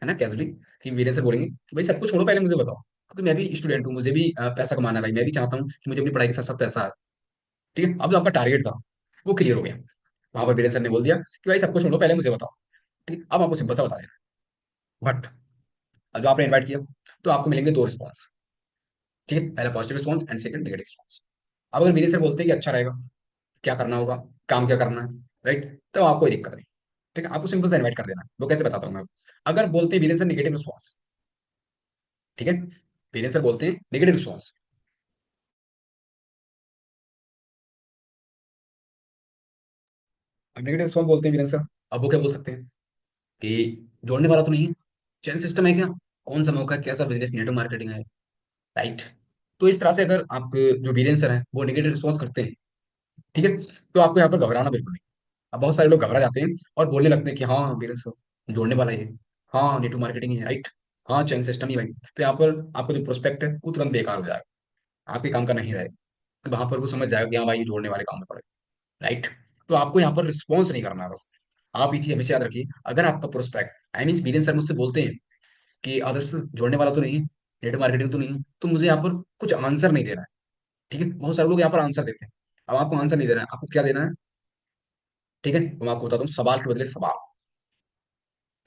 है ना, कैजुअली, कि वीरेंद्र सर बोलेंगे कि भाई सब कुछ छोड़ो, पहले मुझे बताओ, क्योंकि मैं भी स्टूडेंट हूँ, मुझे भी पैसा कमाना है भाई, मैं भी चाहता हूँ कि मुझे अपनी पढ़ाई के साथ साथ पैसा है। ठीक है। अब जो आपका टारगेट था वो क्लियर हो गया, वहां पर वीरेंद्र सर ने बोल दिया कि भाई सब कुछ छोड़ो, पहले मुझे बताओ। ठीक है। अब आपको सिंपल सा बता देना, बट जो आपने इन्वाइट किया तो आपको मिलेंगे दो रिस्पॉन्स। ठीक है, पहला positive response and second negative response. अब अगर वीरेंद्र सर बोलते हैं कि अच्छा रहेगा, क्या करना होगा, काम क्या करना है, राइट, तो आपको कोई दिक्कत नहीं। ठीक है, आपको सिंपल से इन्वाइट कर देना है। वो कैसे बताता हूँ मैं। अगर बोलते हैं वीरेंद्र सर नेगेटिव रिस्पॉन्स, ठीक है, वीरेंद्र सर बोलते हैं नेगेटिव रिस्पॉन्स, अब नेगेटिव रिस्पॉन्स बोलते हैं वीरेंद्र सर, अब वो क्या बोल सकते हैं कि जोड़ने वाला तो नहीं है, चैन सिस्टम है क्या, कौन सा मौका है, कैसा बिजनेस, नेटवर्क मार्केटिंग है, राइट। तो इस तरह से अगर आप, जो वीरेंद्र सर हैं वो नेगेटिव रिस्पॉन्स करते हैं, ठीक है, तो आपको यहाँ पर घबराना बिल्कुल नहीं। अब बहुत सारे लोग घबरा जाते हैं और बोलने लगते हैं कि हाँ वीरेंद्र सर जोड़ने वाला ही है, हाँ नेटवर्क मार्केटिंग है, राइट, हाँ चैन सिस्टम ही भाई, तो यहाँ पर आपका जो प्रोस्पेक्ट है वो तुरंत बेकार हो जाएगा, आपके काम का नहीं रहेगा। तो वहां पर वो समझ जाएगा कि हाँ भाई ये जोड़ने वाले काम में पड़े, राइट। तो आपको यहाँ पर रिस्पॉन्स नहीं करना है बस। आप ये चीज हमेशा याद रखिए, अगर आपका prospect, I mean Virendra sir मुझसे बोलते हैं कि आदर्श जोड़ने वाला तो नहीं है, नेट मार्केटिंग तो नहीं है, तो मुझे यहाँ पर कुछ आंसर नहीं देना है। ठीक है, बहुत सारे लोग यहाँ पर आंसर देते हैं, अब आपको आंसर नहीं देना है, आपको क्या देना है? ठीक है, तो मैं आपको बताता हूँ, सवाल के बदले सवाल।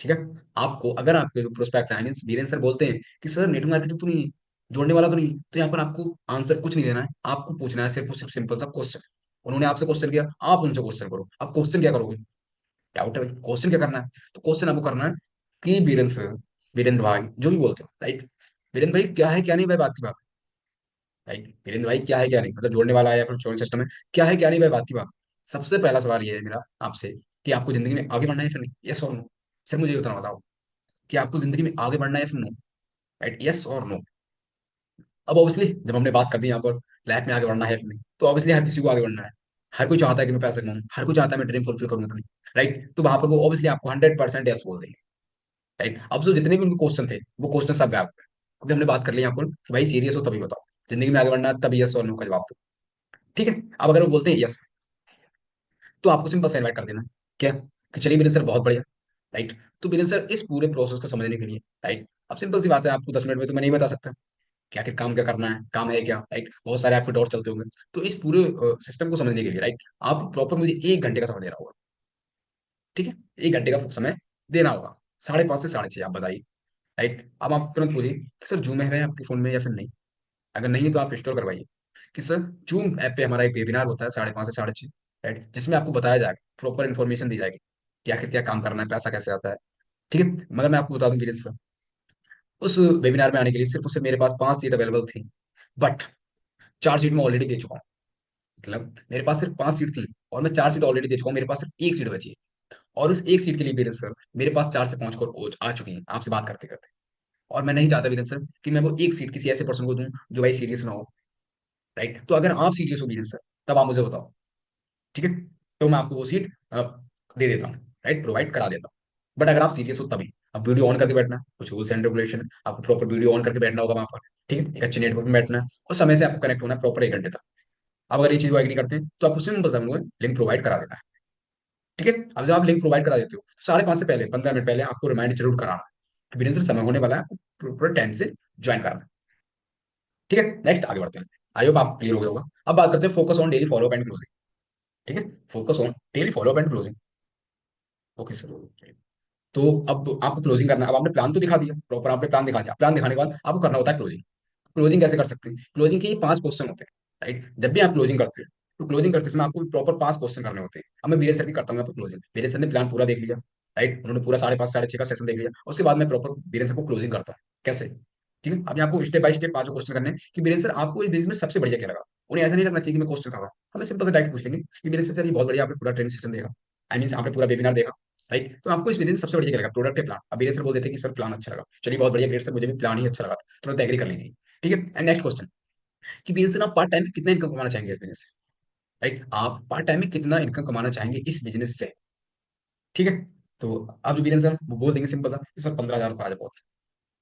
ठीक है, आपको अगर आपके जो प्रोस्पेक्ट है, मीन वीरेंद्र सर बोलते हैं कि सर नेट मार्केटिंग तो नहीं है, जोड़ने वाला तो नहीं है, तो यहाँ पर आपको आंसर कुछ नहीं देना है, आपको पूछना है सिर्फ और सिर्फ सिंपल सा क्वेश्चन। उन्होंने आपसे क्वेश्चन किया, आप उनसे क्वेश्चन करो। अब क्वेश्चन क्या करोगे? डाउट है भाई, क्वेश्चन क्या करना है? तो क्वेश्चन आपको करना है कि वीरेंद्र सर, वीरेंद्र भाई, जो भी बोलते हो, राइट, वीरेंद्र भाई क्या है क्या नहीं भाई, बात की बात, राइट, वीरेंद्र भाई क्या है क्या नहीं, मतलब जोड़ने वाला है या फिर जोड़ सिस्टम है, क्या है क्या नहीं भाई, बात की बात। सबसे पहला सवाल ये है मेरा आपसे कि आपको जिंदगी में आगे बढ़ना है फिर नहीं, यस और नो। सर मुझे ये उतना बताओ कि आपको जिंदगी में आगे बढ़ना है फिर नो, राइट, यस और नो। अब ऑब्वियसली जब हमने बात कर दी यहाँ पर लाइफ में आगे बढ़ना है फिर नहीं, तो ऑब्वियसली हर किसी को आगे बढ़ना है, हर कोई चाहता है कि मैं पैसे कमाऊं, हर कोई चाहता है मैं ड्रीम फुलफिल करूं अपनी। राइट, तो वहां पर वो ऑब्वियसली आपको 100% यस बोल देंगे। राइट, अब जो जितने भी उनके क्वेश्चन थे वो क्वेश्चन सब गायब हो गए, क्योंकि हमने बात कर ली यहाँ पर कि भाई सीरियस हो तभी बताओ, जिंदगी में आगे बढ़ना है तभी यस और नो का जवाब दो। ठीक है, अब अगर वो बोलते हैं यस, तो आपको सिंपल से इन्वाइट कर देना। क्या, कि चलिए वीरेंद्र सर बहुत बढ़िया। राइट, तो वीरेंद्र सर इस पूरे प्रोसेस को समझने के लिए, राइट, अब सिंपल सी बात है, आपको 10 मिनट में तो मैं नहीं बता सकता कि आखिर काम क्या करना है, काम है क्या। राइट, बहुत सारे आपके डॉट चलते होंगे। तो इस पूरे सिस्टम को समझने के लिए, राइट, आप प्रॉपर मुझे 1 घंटे का समय देना होगा। ठीक है, 1 घंटे का समय देना होगा, 5:30 से 6:30 आप बताइए। राइट, अब आप तुरंत बोलिए कि सर जूम है आपके फोन में या फिर नहीं। अगर नहीं है तो आप इंस्टॉल करवाइए कि सर जूम ऐप पे हमारा एक वेबिनार होता है 5:30 से 6:30। राइट, जिसमें आपको बताया जाएगा, प्रॉपर इन्फॉर्मेशन दी जाएगी कि आखिर क्या काम करना है, पैसा कैसे आता है। ठीक है, मगर मैं आपको बता दूं वीरेंद्र सर, उस वेबिनार में आने के लिए सिर्फ उससे मेरे पास 5 सीट अवेलेबल थी, बट 4 सीट मैं ऑलरेडी दे चुका हूँ। मतलब मेरे पास सिर्फ 5 सीट थी और मैं 4 सीट ऑलरेडी दे चुका हूँ, मेरे पास सिर्फ 1 सीट बची है। और उस 1 सीट के लिए वीरेंद्र सर मेरे पास 4 से 5 कॉल आ चुकी हैं आपसे बात करते करते। और मैं नहीं चाहता वीरेंद्र सर कि मैं वो 1 सीट किसी ऐसे पर्सन को दूं जो भाई सीरियस ना हो। राइट, तो अगर आप सीरियस हो वीरेंद्र सर, तब आप मुझे बताओ। ठीक है, तो मैं आपको वो सीट दे देता हूँ, राइट, प्रोवाइड करा देता हूँ। बट अगर आप सीरियस हो तभी, अब वीडियो ऑन करके बैठना है, कुछ रूल्स एंड रेगुलेशन है, आपको प्रॉपर वीडियो ऑन करके बैठना होगा वहां पर। ठीक है, एक अच्छे नेटवर्क में बैठना है और समय से आपको कनेक्ट होना है प्रॉपर 1 घंटे तक। अब अगर ये चीज वो एग्री करते हैं तो आपको सिंपल सा लिंक प्रोवाइड करा देना है। ठीक है, अब जब आप लिंक प्रोवाइड करा देते हो तो 5:30 से पहले 15 मिनट पहले आपको रिमाइंड जरूर कराना है कि वीरेंद्र सर समय होने वाला है, आपको प्रॉपर टाइम से ज्वाइन करना है। ठीक है, नेक्स्ट आगे बढ़ते हैं। आई होप आप क्लियर हो गया होगा। अब बात करते हैं focus on daily follow up and closing. ठीक है, focus on daily follow up and closing. Okay sir, तो अब आपको क्लोजिंग करना है। अब आपने प्लान तो दिखा दिया, प्रॉपर आपने प्लान दिखा दिया, प्लान दिखाने के बाद आपको करना होता है क्लोजिंग। क्लोजिंग कैसे कर सकते हैं, क्लोजिंग के ये 5 क्वेश्चन होते हैं। राइट, जब भी आप क्लोजिंग करते हैं तो क्लोजिंग करते समय आपको प्रॉपर 5 क्वेश्चन करने होते हैं। अब मैं वीरे सर की करता हूँ यहाँ पर क्लोजिंग, वीरे सर ने प्लान पूरा देख लिया। राइट, उन्होंने पूरा 5:30 से 6:30 का सेशन देख लिया, उसके बाद मैं प्रॉपर वीरे सर को क्लोजिंग करता हूँ। कैसे, ठीक है, अभी आपको स्टेप बाय स्टेप 5 क्वेश्चन करने हैं कि वीरेंद्र सर आपको इस बिजनेस में सबसे बढ़िया क्या लगा। उन्हें ऐसा नहीं लगना चाहिए कि मैं क्वेश्चन कर रहा हूँ, हमें सिंपल से डायरेक्ट पूछ लेंगे कि वीरेंद्र सर ये बहुत बढ़िया, आपने पूरा ट्रेनिंग सेशन देखा, आई मीन आपने पूरा वेबिनार देखा। राइट, तो आपको इस बिजनेस में सबसे बढ़िया क्या लगा, प्रोडक्ट है प्लान। अब वीरेंद्र सर बोल देते हैं कि सर प्लान अच्छा लगा, चलिए बहुत बढ़िया, ग्रेट सर मुझे भी प्लान ही अच्छा लगा, तुरंत एग्री कर लीजिए। ठीक है, एंड नेक्स्ट क्वेश्चन कि वीरेंद्र सर आप पार्ट टाइम में कितना इनकम कमाना चाहेंगे इस बिजनेस से। राइट, आप पार्ट टाइम में कितना इनकम कमाना चाहेंगे इस बिजनेस से। ठीक है, तो आप जो वीरेंद्र सर वो बोल देंगे सिंपल सा कि सर 15,000 रुपये आ जाए बहुत।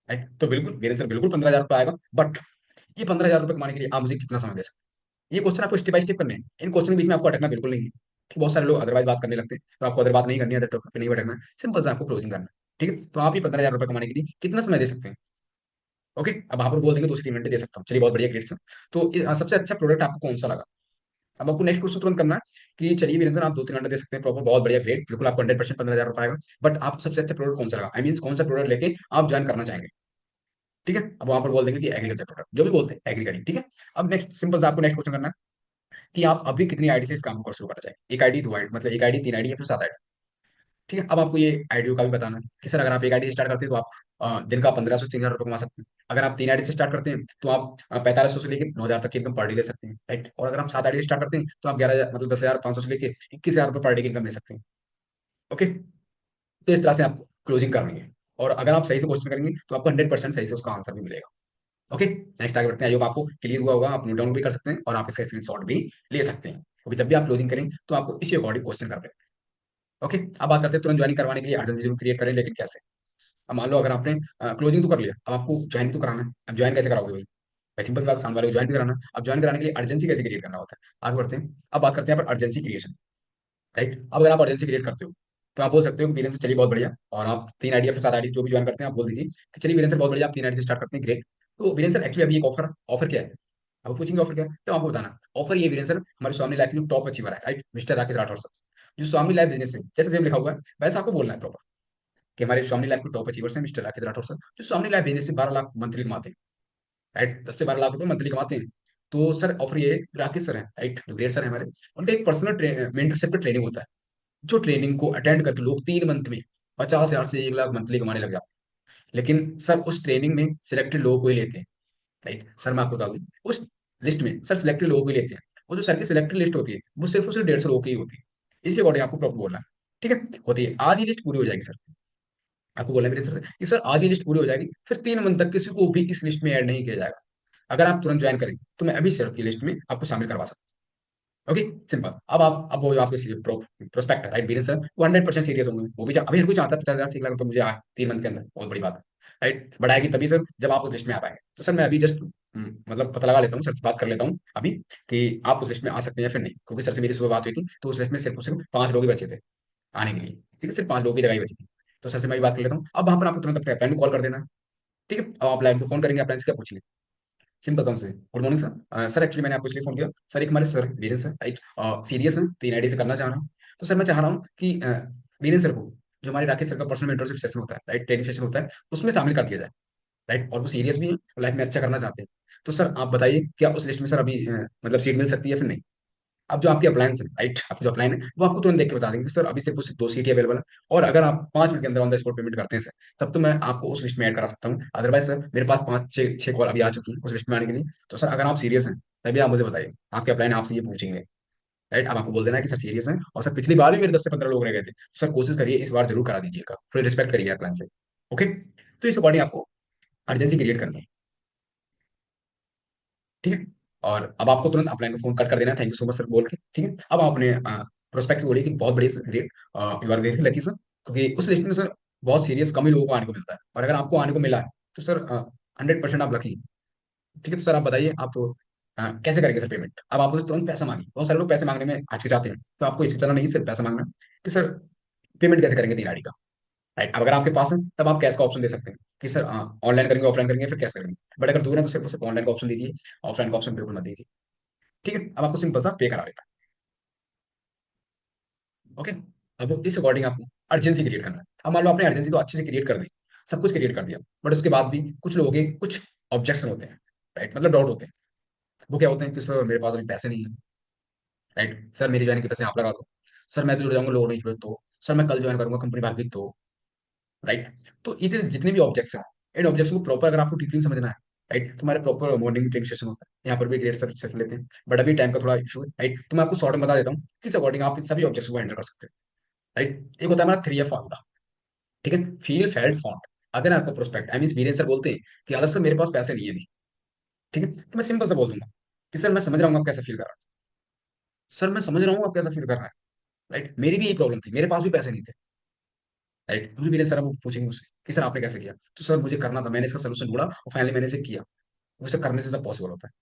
राइट, तो बिल्कुल वीरेंद्र सर बिल्कुल 15,000 रुपये आएगा, बट ये 15,000 रुपये कमाने के लिए आप मुझे कितना समय दे सकते हैं। ये क्वेश्चन आपको स्टेप बाय स्टेप करने हैं, इन क्वेश्चन के बीच में आपको अटकना बिल्कुल नहीं है। कि बहुत सारे लोग अदरवाइज बात करने लगते हैं, तो आपको अदर बात नहीं करनी है, अदर टॉपिक पे नहीं भटकना है, सिंपल से आपको क्लोजिंग करना है। ठीक है, तो आप ये 15,000 रुपये कमाने के लिए कितना समय दे सकते हैं। ओके, अब आप बोल देंगे 2 से 3 घंटे दे सकता हूँ, चलिए बहुत बढ़िया, ग्रेट सर। तो सबसे अच्छा प्रोडक्ट आपको कौन सा लगा। अब आपको नेक्स्ट क्वेश्चन तुरंत करना है कि चलिए वीरेंद्र सर आप 2-3 घंटे दे सकते हैं प्रॉपर, बहुत बढ़िया, ग्रेट, बिल्कुल आपको 100% 15,000 रुपये आएगा। बट आप सबसे अच्छा प्रोडक्ट कौन सा लगा, आई मीन कौन सा प्रोडक्ट लेके आप ज्वाइन करना चाहेंगे। ठीक है, अब वहां पर बोल देंगे कि एग्रीकल्चर प्रोडक्ट, जो भी बोलते हैं एग्री करिए। ठीक है, अब नेक्स्ट सिंपल से आपको नेक्स्ट क्वेश्चन करना है कि आप अभी कितनी आईडी से इस काम को शुरू करना चाहिए, 1 आईडी, 2 आईडी, मतलब 1 आईडी, 3 आईडी या फिर 7 आईडी। ठीक है, अब आपको ये आईडी का भी बताना है कि सर अगर आप 1 आईडी से स्टार्ट करते हैं तो आप दिन का 1,500 से 3,000 रुपये कमा सकते हैं। अगर आप 3 आईडी से स्टार्ट करते हैं तो आप 4,500 से लेकर 9,000 तक की इनकम पर डे ले सकते हैं। राइट, और अगर आप 7 आईडी से स्टार्ट करते हैं तो आप 11,000 मतलब 10,500 से लेकर 21,000 रुपये पर डे की इनकम ले सकते हैं। ओके, तो इस तरह से आपको क्लोजिंग करनी है, और अगर आप सही से क्वेश्चन करेंगे तो आपको 100% सही से उसका आंसर भी मिलेगा। ओके, नेक्स्ट आगे बढ़ते हैं। आई होप आपको क्लियर हुआ होगा, आप नोट डाउन भी कर सकते हैं और आप इसका स्क्रीनशॉट भी ले सकते हैं, क्योंकि जब भी आप क्लोजिंग करें तो आपको इसी अकॉर्डिंग क्वेश्चन कर रहे हैं। ओके, अब बात करते हैं तुरंत ज्वाइनिंग करवाने के लिए अर्जेंसी जरूर क्रिएट करें, लेकिन कैसे। अब मान लो अगर आपने क्लोजिंग तो कर लिया, अब आपको ज्वाइन तो कराना है। अब ज्वाइन कैसे कराओगे भाई, भाई सिंपल सी बात, सामने वाले को ज्वाइन भी कराना है। अब ज्वाइन कराने के लिए अर्जेंसी कैसे क्रिएट करना होता है, आगे बढ़ते हैं। अब बात करते हैं पर अर्जेंसी क्रिएशन। राइट, अब अगर आप अर्जेंसी क्रिएट करते हो तो आप बोल सकते हो कि वीरेंद्र से चलिए बहुत बढ़िया, और आप 3 आईडी या फिर 7 आईडी जो भी ज्वाइन करते हैं आप बोल दीजिए कि चलिए वीरेंद्र सर बहुत बढ़िया, आप 3 आईडी से स्टार्ट करते हैं, ग्रेट। तो वीरेंद्र सर एक्चुअली अभी एक ऑफर ऑफर क्या है, अब पूछेंगे ऑफर क्या है, तो आपको बताना ऑफर ये वीरेंद्र सर हमारे स्वामी लाइफ में टॉप अचीवर है, right, mister Rakesh Rathore sir, जो स्वामी लाइफ बिजनेस है, जैसे सेम लिखा हुआ है वैसा आपको बोलना है प्रॉपर कि हमारे स्वामी लाइफ के टॉप अचीवर्स हैं मिस्टर राकेश राठौर सर, जो स्वामी लाइफ बिजनेस से 12 लाख मंथली कमाते हैं। राइट, 10 से 12 लाख रुपए मंथली कमाते हैं। तो सर ऑफर ये है, राकेश सर है, राइट, जो ग्रेट सर है हमारे, उनका एक पर्सनल मेंटरशिप का ट्रेनिंग होता है, जो ट्रेनिंग को अटेंड करके लोग 3 मंथ में 50,000 से 1 लाख मंथली कमाने लग जाते हैं। लेकिन सर उस ट्रेनिंग में सिलेक्टेड लोगों को ही लेते हैं। राइट, सर मैं आपको बता दूं, उस लिस्ट में सर सिलेक्टेड लोगों को ही लेते हैं। वो जो सर की सिलेक्टेड लिस्ट होती है वो सिर्फ और सिर्फ 150 लोगों की ही होती है। इसी अकॉर्डिंग आपको प्रॉपर बोलना है। ठीक है, होती है, आधी लिस्ट पूरी हो जाएगी सर, आपको बोलना है मेरे सर से कि सर आधी लिस्ट पूरी हो जाएगी, फिर 3 मंथ तक किसी को भी इस लिस्ट में ऐड नहीं किया जाएगा। अगर आप तुरंत ज्वाइन करें तो मैं अभी सर की लिस्ट में आपको शामिल करवा सकता हूँ। Okay, simple. अब वो जो आपको प्रोस्पेक्ट है, राइट, बीरेंद्र सर वो 100% सीरियस होंगे। वो भी अभी हर कोई चाहता है 50,000 सीख लाख रुपए मुझे आए 3 मंथ के अंदर, बहुत बड़ी बात है, राइट। बट आएगी तभी सर जब आप उस लिस्ट में आ पाएंगे। तो सर मैं अभी जस्ट मतलब पता लगा लेता हूँ, सर से बात कर लेता हूँ अभी कि आप उस लिस्ट में आ सकते हैं या फिर नहीं, क्योंकि सर से मेरी सुबह बात हुई थी तो उस लिस्ट में सिर्फ और सिर्फ 5 लोग ही बचे थे आने के लिए। ठीक है, सिर्फ 5 लोगों की जगह ही बची थी। तो सर से मैं भी बात कर लेता हूँ। अब वहां पर आपको तुरंत अपने प्लान को कॉल कर देना है। ठीक है, अब आप लाइन को फोन करेंगे, अपने से क्या पूछेंगे। सिंपल सा उनसे, good morning sir, sir actually मैंने आपको इसलिए फोन किया सर, एक हमारे sir Virendra sir, right, serious है, 3 आईडी से करना चाह रहा हूँ। तो सर मैं चाह रहा हूँ कि वीरेंद्र सर को जो हमारे राकेश सर का पर्सनल मेंटरशिप सेशन होता है, राइट, ट्रेनिंग सेशन होता है, उसमें शामिल कर दिया जाए, राइट। और वो सीरियस भी है, लाइफ में अच्छा करना चाहते हैं। तो सर आप बताइए क्या उस लिस्ट में सर अभी मतलब सीट मिल सकती है या फिर नहीं। अब जो आपकी अप्लायंस है, राइट, आपकी जो अप्लाइन है वो आपको तुरंत देख के बता देंगे कि सर अभी सिर्फ उस 2 सीट ही अवेलेबल है। और अगर आप 5 मिनट के अंदर ऑन द स्पॉट पेमेंट करते हैं सर, तब तो मैं आपको उस लिस्ट में ऐड करा सकता हूँ। अदरवाइज सर मेरे पास 5 6 कॉल अभी आ चुकी है उस लिस्ट में आने के लिए। तो सर अगर आप सीरियस हैं तभी आप मुझे बताइए, आपके अप्लाइन आपसे ये पूछेंगे, राइट। अब आपको बोल देना है कि सर सीरियस है, और सर पिछली बार भी मेरे 10 से 15 लोग रह गए थे, तो सर कोशिश करिए इस बार जरूर करा दीजिएगा, थोड़ी रिस्पेक्ट करिए अप्लाइन से। ओके, तो इस अकॉर्डिंग आपको अर्जेंसी क्रिएट करनी है। ठीक है, और अब आपको तुरंत अपलाइन को फोन कट कर देना है, thank you so much sir बोल के। ठीक है, अब आप अपने प्रोस्पेक्ट से बोलिए कि बहुत बड़ी great, you are very lucky sir, क्योंकि उस लिस्ट में सर बहुत सीरियस कम ही लोगों को आने को मिलता है, और अगर आपको आने को मिला है तो सर 100% आप लकी। ठीक है, तो सर आप बताइए आप कैसे करेंगे सर पेमेंट। अब आप मुझे तुरंत पैसा मांगिए, बहुत सारे लोग पैसे मांगने में हिचकिचाते हैं, तो आपको हिचकिचाना नहीं, सिर्फ पैसा मांगना कि सर पेमेंट कैसे करेंगे 3 आड़ी का, राइट। अब अगर आपके पास है तब आप कैश का ऑप्शन दे सकते हैं कि सर ऑनलाइन करेंगे, ऑफलाइन करेंगे, फिर कैश करेंगे। बट अगर दूर है तो सिर्फ ऑनलाइन का ऑप्शन दीजिए, ऑफलाइन का ऑप्शन बिल्कुल मत दीजिए। ठीक है, अब आपको सिंपल सा पे करा देगा। ओके, अब इस अकॉर्डिंग आपको अर्जेंसी क्रिएट करना है। अब मान लो आपने अर्जेंसी तो अच्छे से क्रिएट कर दी, सब कुछ क्रिएट कर दिया, बट उसके बाद भी कुछ लोगों के कुछ ऑब्जेक्शन होते हैं, राइट, मतलब डाउट होते हैं। वो क्या होते हैं कि सर मेरे पास अभी पैसे नहीं है, राइट, सर मेरी ज्वाइनिंग के पैसे आप लगा दो, सर मैं तो जुड़ जाऊंगा, लोग नहीं जुड़े तो, सर मैं कल ज्वाइन करूंगा, कंपनी भाग गई तो, राइट। तो ये जितने भी ऑब्जेक्ट्स हैं, इन ऑब्जेक्ट्स को प्रॉपर अगर आपको डीपली समझना है, राइट, तुम्हारे प्रॉपर मॉर्निंग ट्रेनिंग सेशन होता है, यहाँ पर भी डेढ़ सेशन लेते हैं, बट अभी टाइम का थोड़ा इशू है, राइट। तो मैं आपको शॉर्ट में बता देता हूँ किस अकॉर्डिंग आप इन सभी ऑब्जेक्ट्स को हैंडल कर सकते हैं, राइट। एक होता है हमारा 3F फॉर्मूला। ठीक है, फील फेल्ट फॉन्ट। अगर आपको prospect I mean Virendra sir बोलते हैं कि आदर्श सर मेरे पास पैसे नहीं है भी, ठीक है, तो मैं सिंपल से बोल दूंगा कि सर मैं समझ रहा हूँ आप कैसे फील कर रहे हैं, सर मैं समझ रहा हूँ आप कैसा फील कर रहे हैं, राइट, मेरी भी यही प्रॉब्लम थी, मेरे पास भी पैसे नहीं थे, राइट। मुझे वीरेंद्र सर वो पूछेंगे मुझसे कि सर आपने कैसे किया, तो सर मुझे करना था, मैंने इसका सोल्यूशन ढूंढा और फाइनली मैंने इसे किया। उसे करने से सब पॉसिबल होता है,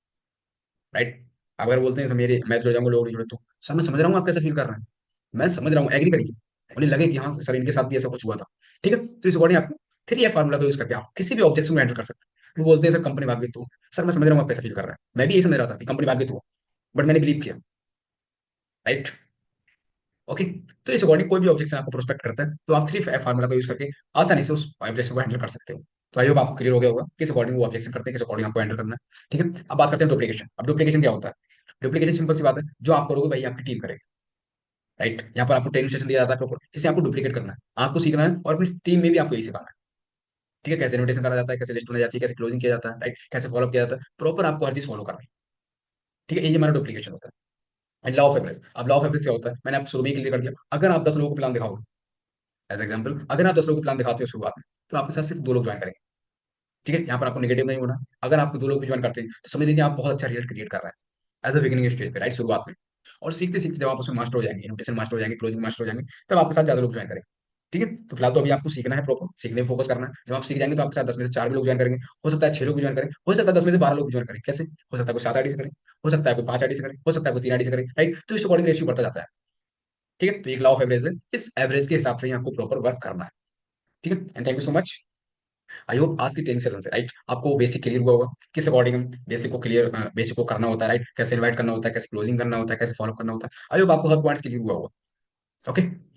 राइट। अगर बोलते हैं सर मेरे मैं जुड़ जाऊंगा, लोग नहीं जुड़े तो, सर मैं समझ रहा हूँ आप कैसे फील कर रहे हैं, मैं समझ रहा हूँ, एग्री करिए, उन्हें लगे कि हाँ सर इनके साथ भी ऐसा कुछ हुआ था। ठीक है, तो इस अकॉर्डिंग आपको 3F फार्मूला का यूज करके आप किसी भी ऑब्जेक्ट को हैंडल कर सकते हैं। वो बोलते हैं सर कंपनी भाग गई तो, सर मैं समझ रहा हूँ आप कैसे फील कर रहे हैं, मैं भी यही समझ रहा था कि कंपनी भाग गई तो, बट मैंने बिलीव किया, राइट। ओके, तो इस अकॉर्डिंग कोई भी ऑब्जेक्शन आपको प्रोस्पेक्ट करता है तो आप 3F फार्मूला का यूज करके आसानी से उस ऑब्जेक्शन को हैंडल कर सकते हो। तो आई होप आपको क्लियर हो गया होगा किस अकॉर्डिंग वो ऑब्जेक्शन करते हैं, किस अकॉर्डिंग आपको हैंडल करना है। ठीक है, अब बात करते हैं डुप्लीकेशन। अब डुप्लीकेशन क्या होता है। डुप्लीकेशन सिंपल सी बात है, जो आप करोगे वही आपकी टीम करेगी, राइट। यहाँ पर आपको ट्रेनिंग सेशन दिया जाता है प्रॉपर, इसे आपको डुप्लीकेट करना है, आपको सीखना है, और अपनी टीम में भी आपको यही सिखाना है। ठीक है, कैसे इन्विटेशन करा जाता है, कैसे लिस्ट बनाई जाती है, कैसे क्लोजिंग किया जाता है, राइट, कैसे फॉलो किया जाता है, प्रॉपर आपको हर चीज फॉलो करना है। ठीक है, ये हमारा डुप्लीकेशन होता है। And law of average. अब लॉ ऑफ एवरेज क्या होता है, मैंने आपको शुरू में क्लियर कर दिया। अगर आप 10 लोगों को प्लान दिखाओगे, एज एग्जाम्पल अगर आप 10 लोगों को प्लान दिखाते हो शुरुआत में, तो आपके साथ सिर्फ 2 लोग ज्वाइन करेंगे। ठीक है, यहाँ पर आपको नेगेटिव नहीं होना। अगर आपको 2 लोग भी ज्वाइन करते हैं तो समझ लीजिए आप बहुत अच्छा रिजल्ट क्रिएट कर रहे हैं एज अ बिगिनिंग स्टेज पे, राइट, शुरुआत में। और सीखते सीखते जब आप उसमें मास्टर हो जाएंगे, इन्विटेशन मास्टर हो जाएंगे, क्लोजिंग मास्टर हो जाएंगे, तब आपके साथ ज्यादा लोग ज्वाइन करेंगे। ठीक है, तो फिलहाल तो अभी आपको सीखना है, प्रॉपर सीखने में फोकस करना है। जब आप सीख जाएंगे तो आपके साथ 10 में से 4 भी लोग ज्वाइन करेंगे, हो सकता है 6 लोग भी ज्वाइन करें, हो सकता है 10 में से 12 लोग भी ज्वाइन करें। कैसे हो सकता है कोई 7 आईडी से करें, हो सकता है कोई 5 आईडी से करें, हो सकता है कोई 3 आईडी से करें, राइट। तो इस अकॉर्डिंग रेशियो बढ़ता जाता है। ठीक है, तो एक लॉ ऑफ एवरेज है, इस एवरेज के हिसाब से ही आपको प्रॉपर वर्क करना है। ठीक है, and thank you so much. I hope आज की ट्रेनिंग सेशन से, राइट, आपको बेसिक क्लियर हुआ होगा किस अकॉर्डिंग हम बेसिक को करना होता है, राइट, कैसे इनवाइट करना होता है, कैसे क्लोजिंग करना होता है, कैसे फॉलो करना होता है। आई होप आपको हर पॉइंट्स क्लियर हुआ होगा। ओके।